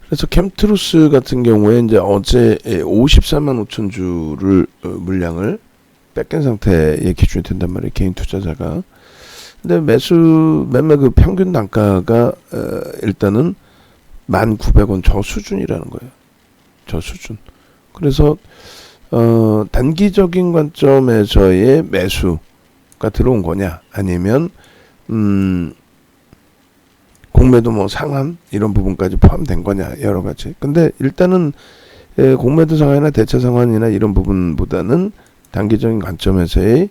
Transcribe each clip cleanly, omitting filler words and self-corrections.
그래서 캠트루스 같은 경우에 이제 어제 54만 5천 주를 물량을 뺏긴 상태의 기준이 된단 말이에요. 개인 투자자가. 근데 매매 그 평균 단가가 일단은 1,900원 저 수준이라는 거예요. 저 수준. 그래서 단기적인 관점에서의 매수가 들어온 거냐, 아니면 공매도 뭐 상한 이런 부분까지 포함된 거냐, 여러 가지. 근데 일단은 공매도 상한이나 대차 상한이나 이런 부분보다는 단기적인 관점에서의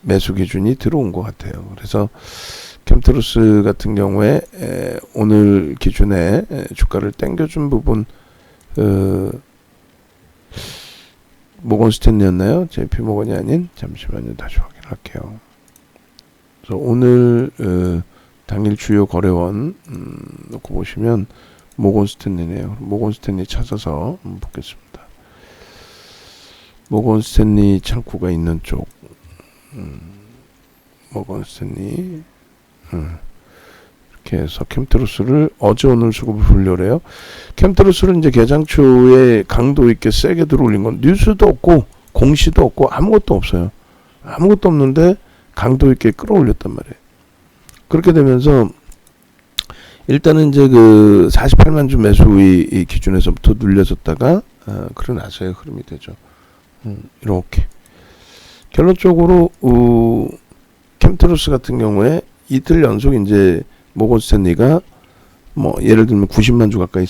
매수 기준이 들어온 것 같아요. 그래서 캠트루스 같은 경우에 오늘 기준에 주가를 당겨준 부분, 모건 스탠리였나요? JP 모건이 아닌, 잠시만요, 다시 확인할게요. 그래서 오늘 당일 주요 거래원 놓고 보시면 모건 스탠리네요. 모건 스탠리 찾아서 보겠습니다. 모건 스탠리 창구가 있는 쪽, 모건 스탠리, 이렇게 해서 캠트루스를 어제 오늘 수급을 분류래요. 캠트루스를 이제 개장 초에 강도 있게 세게 들어올린 건 뉴스도 없고 공시도 없고 아무것도 없어요. 아무것도 없는데 강도 있게 끌어올렸단 말이에요. 그렇게 되면서 일단은 이제 그 48만 주 매수의 기준에서부터 눌려졌다가 그런 아서의 흐름이 되죠. 이렇게 결론적으로 캠트루스 같은 경우에 이틀 연속 이제 모건 스탠리가 뭐 예를 들면 90만 주 가까이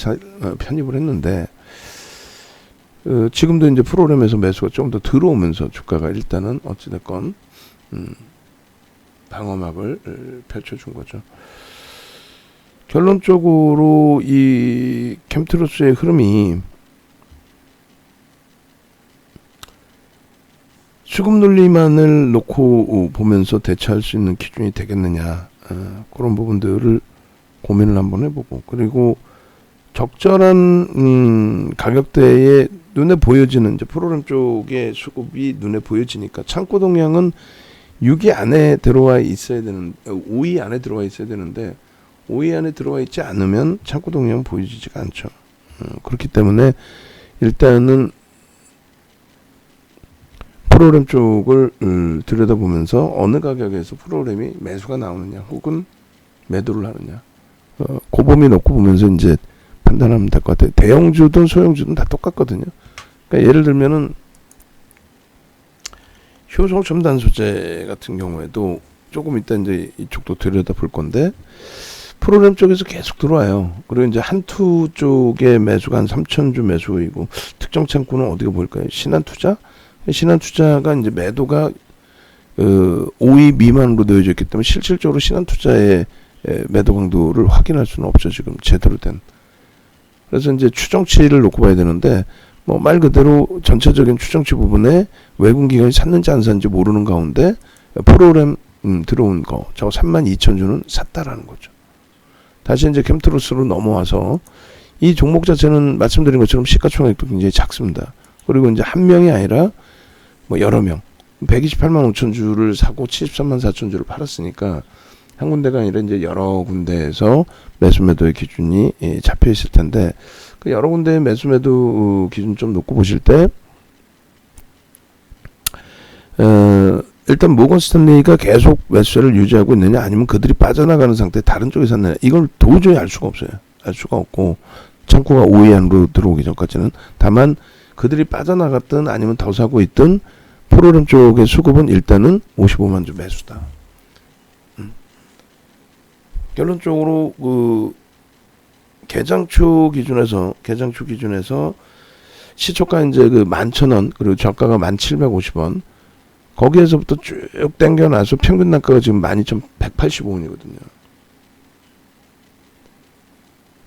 편입을 했는데 지금도 이제 프로그램에서 매수가 좀 더 들어오면서 주가가 일단은 어찌됐건 방어막을 펼쳐준 거죠. 결론적으로 이 캠트루스의 흐름이 수급 논리만을 놓고 보면서 대처할 수 있는 기준이 되겠느냐, 그런 부분들을 고민을 한번 해보고, 그리고 적절한 가격대에 눈에 보여지는 이제 프로그램 쪽의 수급이 눈에 보여지니까 창고 동향은 6위 안에 들어와 있어야 되는, 5위 안에 들어와 있어야 되는데 5위 안에 들어와 있지 않으면 창고 동향은 보여지지가 않죠. 그렇기 때문에 일단은 프로그램 쪽을 들여다보면서 어느 가격에서 프로그램이 매수가 나오느냐 혹은 매도를 하느냐, 그 범위 놓고 보면서 이제 판단하면 될 것 같아요. 대형주든 소형주든 다 똑같거든요. 그러니까 예를 들면은 효성 첨단 소재 같은 경우에도 조금 이따 이제 이쪽도 들여다 볼 건데 프로그램 쪽에서 계속 들어와요. 그리고 이제 한투 쪽에 매수가 한 3,000주 매수이고, 특정 창구는 어디가 보일까요? 신한투자? 신한투자가 이제 매도가 5위 미만으로 되어져 있기 때문에 실질적으로 신한투자의 매도 강도를 확인할 수는 없죠. 지금 제대로 된. 그래서 이제 추정치를 놓고 봐야 되는데, 뭐 말 그대로 전체적인 추정치 부분에 외국 기관이 샀는지 안 샀는지 모르는 가운데 프로그램 들어온 거, 저거 32,000주는 샀다라는 거죠. 다시 이제 캠트루스로 넘어와서 이 종목 자체는 말씀드린 것처럼 시가총액도 굉장히 작습니다. 그리고 이제 한 명이 아니라 뭐 여러 명, 128만 5천 주를 사고 73만 4천 주를 팔았으니까 한 군데가 아니라 이제 여러 군데에서 매수 매도의 기준이 잡혀 있을 텐데, 그 여러 군데의 매수 매도 기준 좀 놓고 보실 때 일단 모건 스탠리가 계속 매수세를 유지하고 있느냐, 아니면 그들이 빠져나가는 상태에 다른 쪽에 샀느냐, 이걸 도저히 알 수가 없어요. 알 수가 없고, 창구가 5위 안으로 들어오기 전까지는. 다만 그들이 빠져나갔든 아니면 더 사고 있든 프로그램 쪽의 수급은 일단은 55만 주 매수다. 결론적으로 그 개장초 기준에서 시초가 이제 그 11,000원, 그리고 저가가 1,750원, 거기에서부터 쭉 당겨놔서 평균 단가가 지금 12,185원이거든요.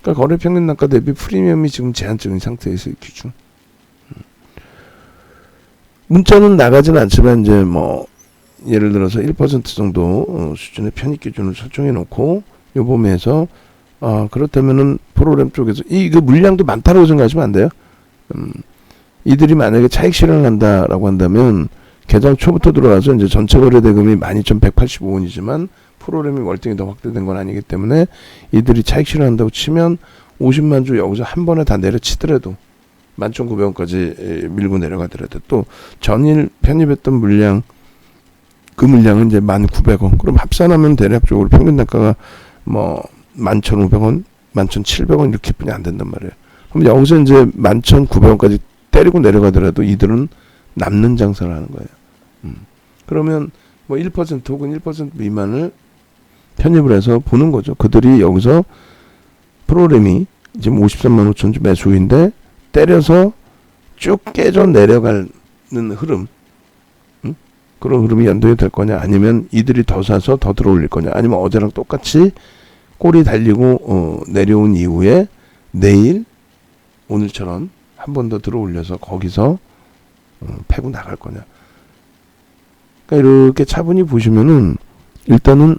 그러니까 거래 평균 단가 대비 프리미엄이 지금 제한적인 상태에서 기준. 문자는 나가지는 않지만 이제 뭐 예를 들어서 1% 정도 수준의 편입 기준을 설정해 놓고 요 범위에서 그렇다면은 프로그램 쪽에서 그 물량도 많다고 생각하시면 안 돼요. 이들이 만약에 차익 실현을 한다라고 한다면 개장 초부터 들어와서 이제 전체 거래 대금이 12,185원이지만 프로그램이 월등히 더 확대된 건 아니기 때문에 이들이 차익 실현한다고 치면 50만 주 여기서 한 번에 다 내려치더라도 11,900원까지 밀고 내려가더라도 또 전일 편입했던 물량 그 물량은 이제 1,900원. 그럼 합산하면 대략적으로 평균 단가가 뭐 11,500원, 11,700원 이렇게뿐이 안 된단 말이에요. 그럼 여기서 이제 11,900원까지 때리고 내려가더라도 이들은 남는 장사를 하는 거예요. 그러면 뭐 1% 혹은 1% 미만을 편입을 해서 보는 거죠. 그들이 여기서 프로그램이 지금 53만 5천 주 매수인데 때려서 쭉 깨져 내려가는 흐름, 그런 흐름이 연동이 될 거냐, 아니면 이들이 더 사서 더 들어올릴 거냐, 아니면 어제랑 똑같이 꼬리 달리고 내려온 이후에 내일 오늘처럼 한 번 더 들어올려서 거기서 패고 나갈 거냐. 그러니까 이렇게 차분히 보시면은 일단은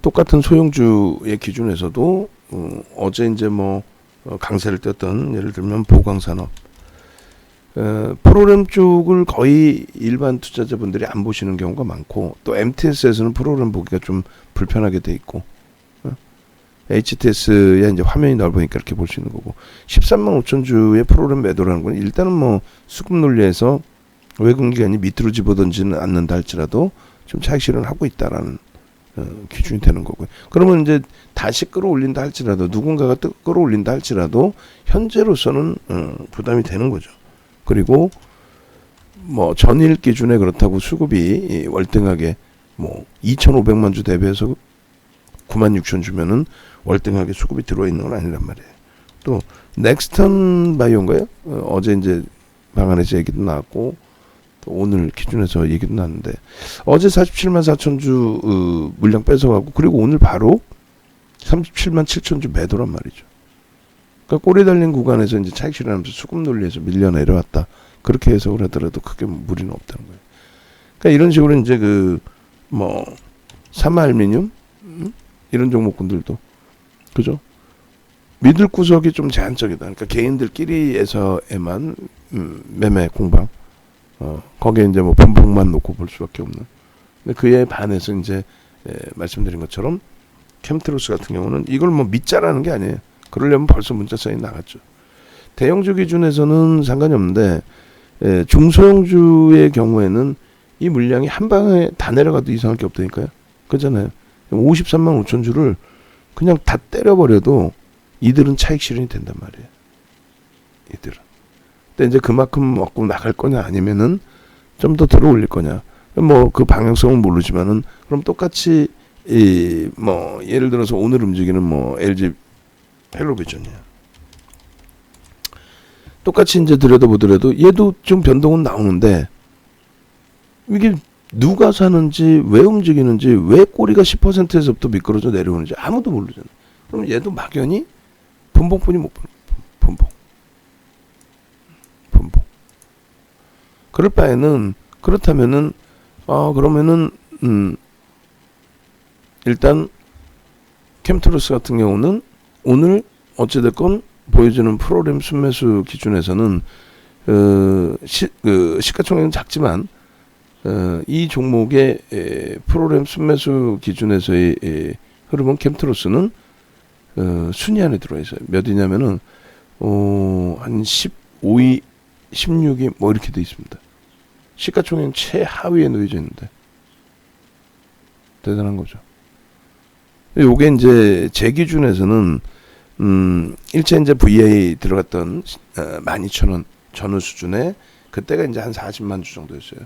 똑같은 소형주의 기준에서도 어제 이제 뭐 강세를 떴던 예를 들면 보강산업, 프로그램 쪽을 거의 일반 투자자분들이 안 보시는 경우가 많고, 또 MTS에서는 프로그램 보기가 좀 불편하게 돼 있고, HTS에 이제 화면이 넓으니까 이렇게 볼 수 있는 거고, 13만 5천 주의 프로그램 매도라는 건 일단은 뭐 수급 논리에서 외국기관이 밑으로 집어던지는 않는다 할지라도 좀 차익 실현하고 있다라는 기준이 되는 거고요. 그러면 이제 다시 끌어올린다 할지라도, 누군가가 끌어올린다 할지라도 현재로서는 부담이 되는 거죠. 그리고 뭐 전일 기준에 그렇다고 수급이 월등하게 뭐 2,500만 주 대비해서 9만 6천 주면은 월등하게 수급이 들어와 있는 건 아니란 말이에요. 또 넥스턴 바이오인가요? 어제 이제 방안에서 얘기도 나왔고, 또 오늘 기준에서 얘기도 나왔는데, 어제 47만 4천 주 물량 뺏어가고, 그리고 오늘 바로 37만 7천 주 매도란 말이죠. 그러니까 꼬리 달린 구간에서 이제 차익 실현하면서 수급 논리에서 밀려 내려왔다. 그렇게 해석을 하더라도 크게 무리는 없다는 거예요. 그러니까 이런 식으로 이제 뭐 사마알미늄 이런 종목군들도 그죠? 믿을 구석이 좀 제한적이다. 그러니까 개인들끼리에서에만 매매 공방, 거기에 이제 뭐 분봉만 놓고 볼 수밖에 없는. 근데 그에 반해서 이제 말씀드린 것처럼 캠트로스 같은 경우는 이걸 뭐 믿자라는 게 아니에요. 그러려면 벌써 문자 사인 나갔죠. 대형주 기준에서는 상관이 없는데 중소형주의 경우에는 이 물량이 한 방에 다 내려가도 이상할 게 없다니까요. 그렇잖아요. 53만 5천 주를 그냥 다 때려버려도 이들은 차익 실현이 된단 말이에요. 이들은. 근데 이제 그만큼 먹고 나갈 거냐, 아니면은 좀 더 들어올릴 거냐. 뭐 그 방향성은 모르지만은, 그럼 똑같이 뭐 예를 들어서 오늘 움직이는 뭐 LG 헬로비전이야. 똑같이 이제 들여다보더라도 얘도 좀 변동은 나오는데, 이게 누가 사는지, 왜 움직이는지, 왜 꼬리가 10%에서부터 미끄러져 내려오는지 아무도 모르잖아. 그럼 얘도 막연히 분봉뿐이 못 보는 거야. 분봉. 그럴 바에는, 그렇다면은 그러면은 일단 캠트로스 같은 경우는 오늘 어찌됐건 보여주는 프로그램 순매수 기준에서는 시가총액은 작지만 이 종목의 프로그램 순매수 기준에서의 흐름은 캠트로스는 순위 안에 들어와 있어요. 몇 위냐면은 한 15위, 16위 뭐 이렇게 돼 있습니다. 시가총액 최하위에 놓여져 있는데 대단한 거죠. 요게 이제 제 기준에서는 일체 이제 VA 들어갔던 12,000원 전후 수준에 그때가 이제 한 40만 주 정도였어요.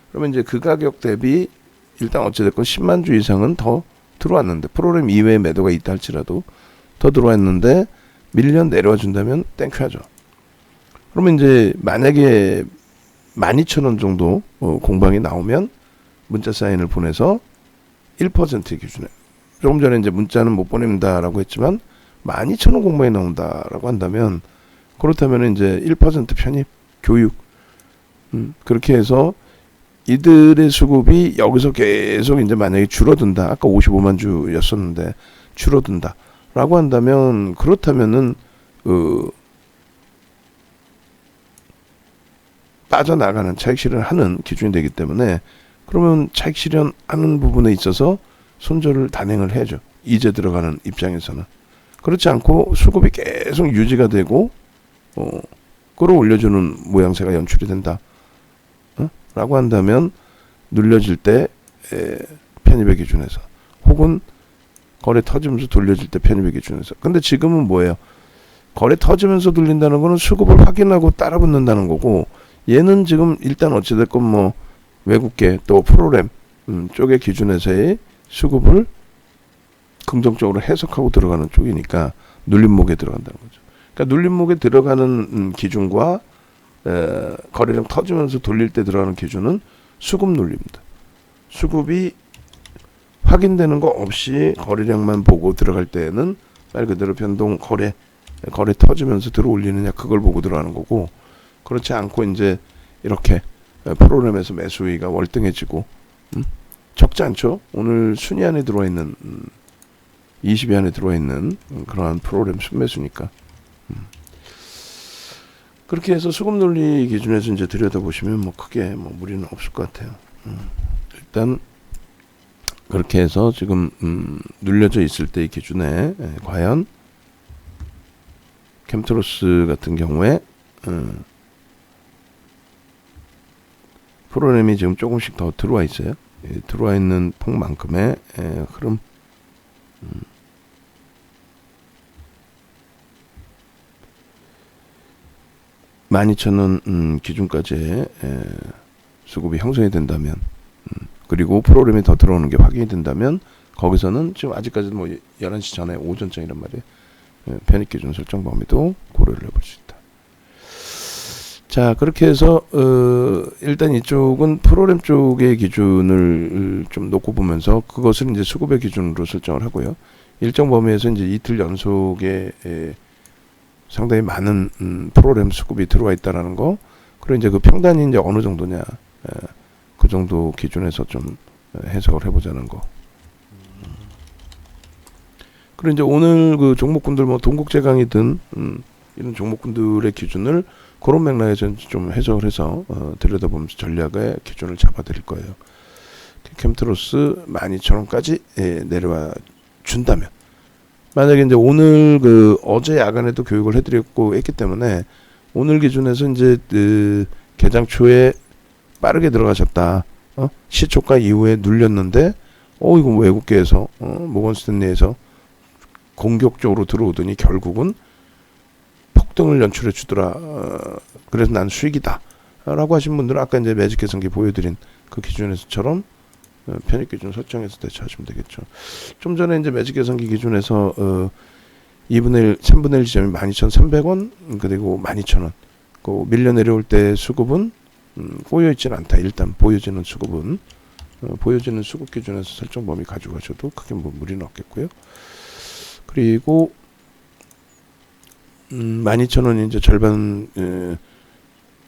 그러면 이제 그 가격 대비 일단 어찌됐건 10만 주 이상은 더 들어왔는데, 프로그램 이외의 매도가 있다 할지라도 더 들어왔는데 밀려 내려와 준다면 땡큐하죠. 그러면 이제 만약에 12,000원 정도 공방이 나오면 문자 사인을 보내서 1% 기준에, 조금 전에 이제 문자는 못 보냅니다라고 했지만 12,000원 공방이 나온다라고 한다면, 그렇다면 이제 1% 편입, 교육, 그렇게 해서 이들의 수급이 여기서 계속 이제 만약에 줄어든다. 아까 55만 주였었는데 줄어든다라고 한다면, 그렇다면은 빠져나가는 차익 실현하는 기준이 되기 때문에, 그러면 차익 실현하는 부분에 있어서 손절을 단행을 해야죠. 이제 들어가는 입장에서는. 그렇지 않고 수급이 계속 유지가 되고 끌어올려주는 모양새가 연출이 된다. 라고 한다면 눌려질 때 편입의 기준에서, 혹은 거래 터지면서 돌려질 때 편입의 기준에서. 근데 지금은 뭐예요? 거래 터지면서 돌린다는 거는 수급을 확인하고 따라 붙는다는 거고, 얘는 지금 일단 어찌됐건 뭐 외국계 또 프로그램 쪽의 기준에서의 수급을 긍정적으로 해석하고 들어가는 쪽이니까 눌림목에 들어간다는 거죠. 그러니까 눌림목에 들어가는 기준과 거래량 터지면서 돌릴 때 들어가는 기준은 수급 눌림입니다. 수급이 확인되는 거 없이 거래량만 보고 들어갈 때는 말 그대로 변동 거래 터지면서 들어올리느냐, 그걸 보고 들어가는 거고, 그렇지 않고 이제 이렇게 프로그램에서 매수위가 월등해지고 적지 않죠. 오늘 순위 안에 들어와 있는 20위 안에 들어와 있는 그러한 프로그램 순매수니까. 그렇게 해서 수급 논리 기준에서 이제 들여다보시면 뭐 크게 뭐 무리는 없을 것 같아요. 일단 그렇게 해서 지금 눌려져 있을 때의 기준에 과연 캠트로스 같은 경우에 프로그램이 지금 조금씩 더 들어와 있어요. 들어와 있는 폭만큼의 흐름. 12,000원 기준까지의 수급이 형성이 된다면, 그리고 프로그램이 더 들어오는 게 확인이 된다면, 거기서는 지금 아직까지는 뭐 11시 전에 오전장이란 말이에요. 편입 기준 설정 범위도 고려를 해볼 수 있다. 자, 그렇게 해서 일단 이쪽은 프로그램 쪽의 기준을 좀 놓고 보면서 그것을 이제 수급의 기준으로 설정을 하고요. 일정 범위에서 이제 이틀 연속에 상당히 많은 프로그램 수급이 들어와 있다라는 거, 그리고 이제 그 평단이 이제 어느 정도냐, 그 정도 기준에서 좀 해석을 해보자는 거. 그리고 이제 오늘 그 종목군들 뭐 동국제강이든 이런 종목군들의 기준을 그런 맥락에서 좀 해석을 해서 들여다보면서 전략의 기준을 잡아드릴 거예요. 캠트로스 12,000원까지 내려와 준다면, 만약에 이제 오늘 그 어제 야간에도 교육을 해드렸고 했기 때문에 오늘 기준에서 이제 개장 초에 빠르게 들어가셨다. 시초가 이후에 눌렸는데 이거 외국계에서 모건스탠리에서 공격적으로 들어오더니 결국은 폭등을 연출해 주더라. 그래서 난 수익이다. 라고 하신 분들은 아까 이제 매직 계산기 보여드린 그 기준에서처럼 편입 기준 설정해서 대처하시면 되겠죠. 좀 전에 이제 매직 계산기 기준에서 2분의 1, 3분의 1 지점이 12,300원, 그리고 12,000원. 그 밀려 내려올 때 수급은 꼬여있지는 않다. 일단 보여지는 수급은 보여지는 수급 기준에서 설정 범위 가지고 가셔도 크게 뭐 무리는 없겠고요. 그리고 12,000원이 이제 절반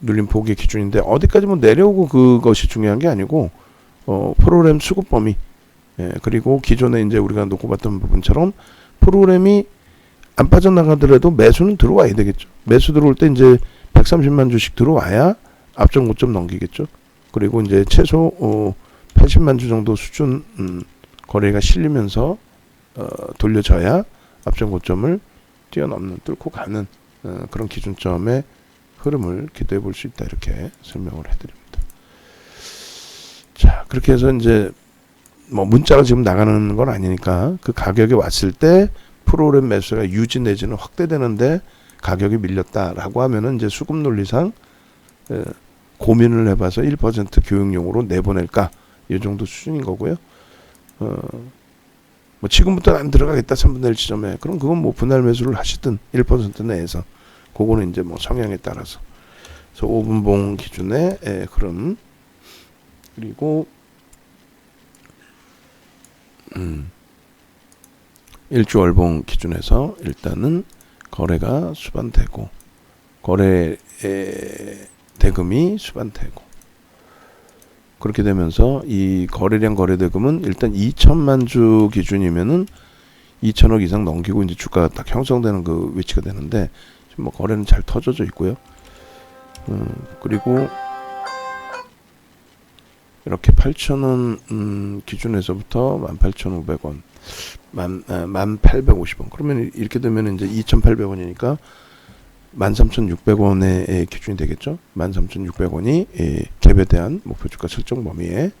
눌림 포기 기준인데, 어디까지 뭐 내려오고 그것이 중요한 게 아니고 프로그램 수급 범위, 그리고 기존에 이제 우리가 놓고 봤던 부분처럼 프로그램이 안 빠져나가더라도 매수는 들어와야 되겠죠. 매수 들어올 때 이제 130만 주씩 들어와야 앞전 고점 넘기겠죠. 그리고 이제 최소 80만 주 정도 수준 거래가 실리면서 돌려져야 앞전 고점을 뛰어넘는, 뚫고 가는 그런 기준점의 흐름을 기대해 볼 수 있다. 이렇게 설명을 해드립니다. 자, 그렇게 해서 이제 뭐 문자가 지금 나가는 건 아니니까 그 가격이 왔을 때 프로그램 매수가 유지 내지는 확대되는데 가격이 밀렸다라고 하면은 이제 수급 논리상 고민을 해봐서 1% 교육용으로 내보낼까, 이 정도 수준인 거고요. 뭐 지금부터는 안 들어가겠다 3분의 1 지점에, 그럼 그건 뭐 분할 매수를 하시든 1% 내에서, 그거는 이제 뭐 성향에 따라서. 그래서 5분봉 기준의 흐름, 그리고 일주월봉 기준에서 일단은 거래가 수반되고, 거래 대금이 수반되고, 그렇게 되면서 이 거래량 거래대금은 일단 2천만 주 기준이면은 2천억 이상 넘기고 이제 주가가 딱 형성되는 그 위치가 되는데, 지금 뭐 거래는 잘 터져져 있고요. 그리고 이렇게 8,000원 기준에서부터 18,500원, 1850원. 그러면 이렇게 되면 이제 2,800원이니까 13,600원의 기준이 되겠죠. 13,600원이 갭에 대한 목표 주가 설정 범위의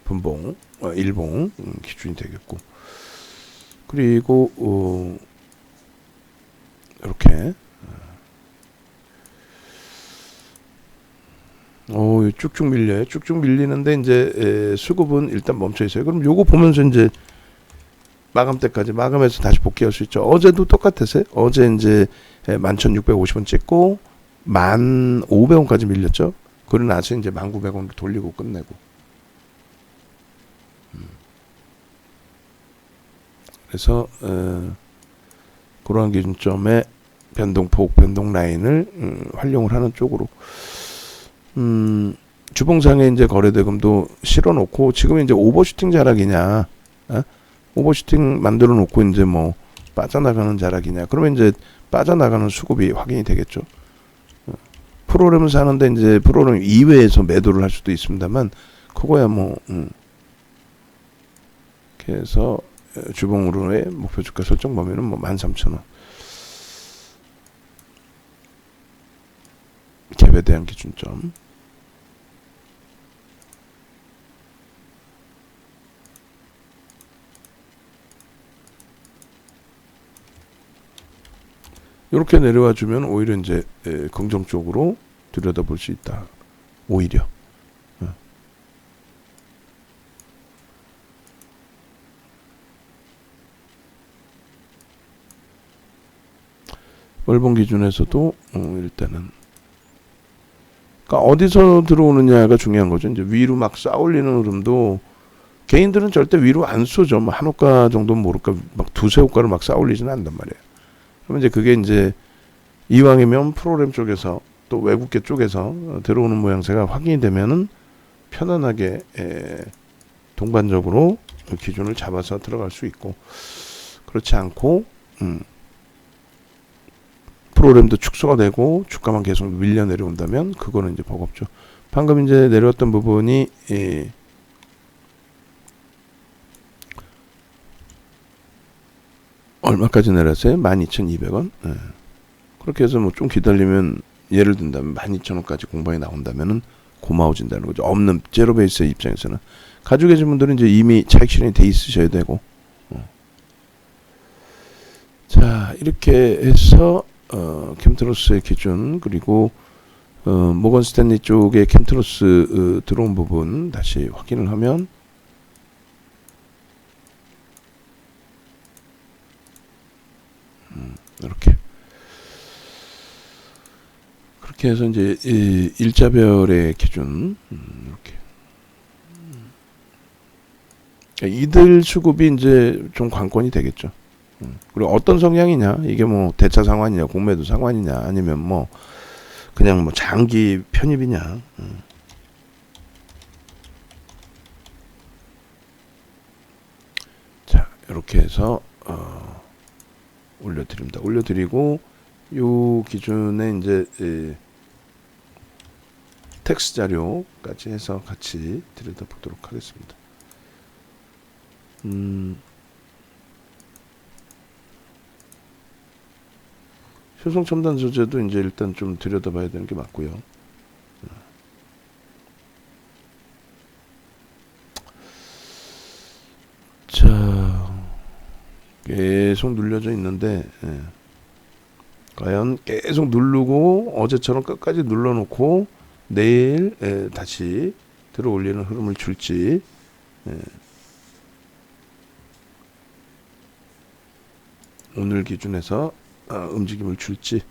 분봉, 일봉 기준이 되겠고, 그리고 이렇게 쭉쭉 밀려요. 쭉쭉 밀리는데 이제 수급은 일단 멈춰 있어요. 그럼 요거 보면서 이제 마감 때까지 마감해서 다시 복귀할 수 있죠. 어제도 똑같았어요. 어제 이제 11,650원 찍고 1,500원까지 밀렸죠. 그러고 나서 이제 1,900원으로 돌리고 끝내고. 그래서 그러한 기준점의 변동폭, 변동 라인을 활용을 하는 쪽으로. 주봉상에 이제 거래대금도 실어놓고, 지금 이제 오버슈팅 자락이냐, 오버슈팅 만들어 놓고 이제 뭐 빠져나가는 자락이냐, 그러면 이제 빠져나가는 수급이 확인이 되겠죠. 프로그램을 사는데 이제 프로그램 이외에서 매도를 할 수도 있습니다만, 그거야 뭐, 그래서 주봉으로의 목표 주가 설정 범위는 뭐 13,000원. 갭에 대한 기준점. 이렇게 내려와 주면 오히려 이제 긍정적으로 들여다볼 수 있다. 오히려. 월봉 기준에서도 일단은, 그러니까 어디서 들어오느냐가 중요한 거죠. 이제 위로 막 쌓아올리는 흐름도 개인들은 절대 위로 안 쏘죠. 뭐 한 호가 정도는 모를까 막 두세 호가를 막 쌓아올리지는 않단 말이에요. 그러면 이제 그게 이제 이왕이면 프로그램 쪽에서 또 외국계 쪽에서 들어오는 모양새가 확인이 되면은 편안하게 동반적으로 기준을 잡아서 들어갈 수 있고, 그렇지 않고 프로그램도 축소가 되고 주가만 계속 밀려 내려온다면 그거는 이제 버겁죠. 방금 이제 내려왔던 부분이 얼마까지 내렸어요? 12,200원. 그렇게 해서 뭐 좀 기다리면, 예를 든다면 12,000원까지 공방이 나온다면은 고마워진다는 거죠. 없는 제로 베이스의 입장에서는. 가지고 계신 분들은 이제 이미 차익 실현이 돼 있으셔야 되고. 자, 이렇게 해서 캠트로스의 기준, 그리고 모건 스탠리 쪽에 캠트로스 들어온 부분 다시 확인을 하면, 이렇게 그렇게 해서 이제 일자별의 기준, 이렇게 이들 수급이 이제 좀 관건이 되겠죠. 그리고 어떤 성향이냐, 이게 뭐 대차 상환이냐, 공매도 상환이냐, 아니면 뭐 그냥 뭐 장기 편입이냐. 자, 이렇게 해서 올려드립니다. 올려드리고, 요 기준에 이제 텍스트 자료까지 해서 같이 들여다보도록 하겠습니다. 효성 첨단 소재도 이제 일단 좀 들여다봐야 되는 게 맞고요. 자, 계속 눌려져 있는데, 과연 계속 누르고 어제처럼 끝까지 눌러놓고 내일 다시 들어 올리는 흐름을 줄지, 오늘 기준에서 움직임을 줄지.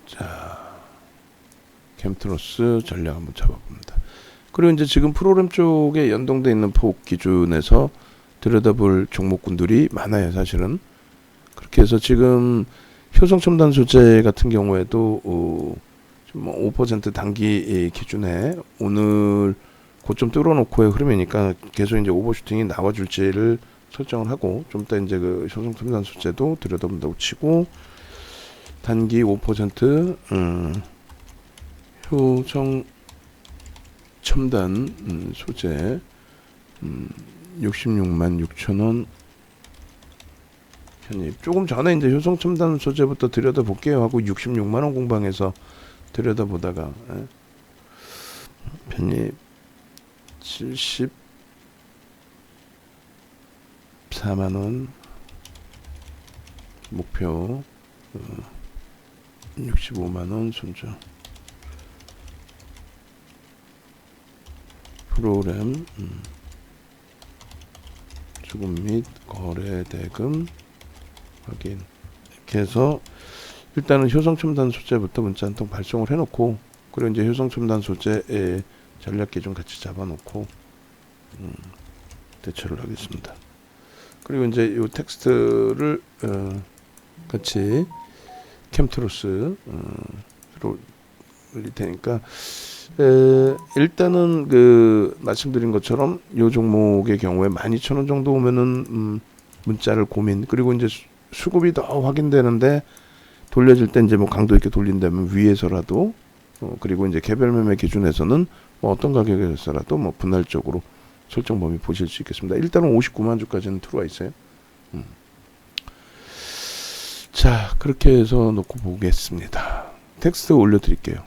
자, 캠트로스 전략 한번 잡아봅니다. 그리고 이제 지금 프로그램 쪽에 연동되어 있는 폭 기준에서 들여다볼 종목군들이 많아요, 사실은. 그렇게 해서 지금 효성첨단 소재 같은 경우에도 5% 단기 기준에 오늘 고점 뚫어놓고의 흐름이니까 계속 이제 오버슈팅이 나와줄지를 설정을 하고, 좀 이따 이제 그 효성첨단 소재도 들여다본다고 치고, 단기 5% 효성 첨단 소재 66만 6천원 편입. 조금 전에 이제 효성 첨단 소재부터 들여다볼게요 하고 66만원 공방에서 들여다보다가 편입 74만원 목표 65만원 손절. 프로그램 수급 및 거래 대금 확인. 이렇게 해서 일단은 효성 첨단 소재부터 문자 한 통 발송을 해놓고, 그리고 이제 효성 첨단 소재의 전략 기준 같이 잡아놓고 대처를 하겠습니다. 그리고 이제 이 텍스트를 같이 캠트로스로 올릴 테니까 일단은 그 말씀드린 것처럼 요 종목의 경우에 12,000원 정도 오면은 문자를 고민, 그리고 이제 수급이 더 확인되는데 돌려질 때 이제 뭐 강도 있게 돌린다면 위에서라도 그리고 이제 개별 매매 기준에서는 뭐 어떤 가격에서라도 뭐 분할적으로 설정 범위 보실 수 있겠습니다. 일단은 59만 주까지는 들어와 있어요. 자, 그렇게 해서 놓고 보겠습니다. 텍스트 올려드릴게요.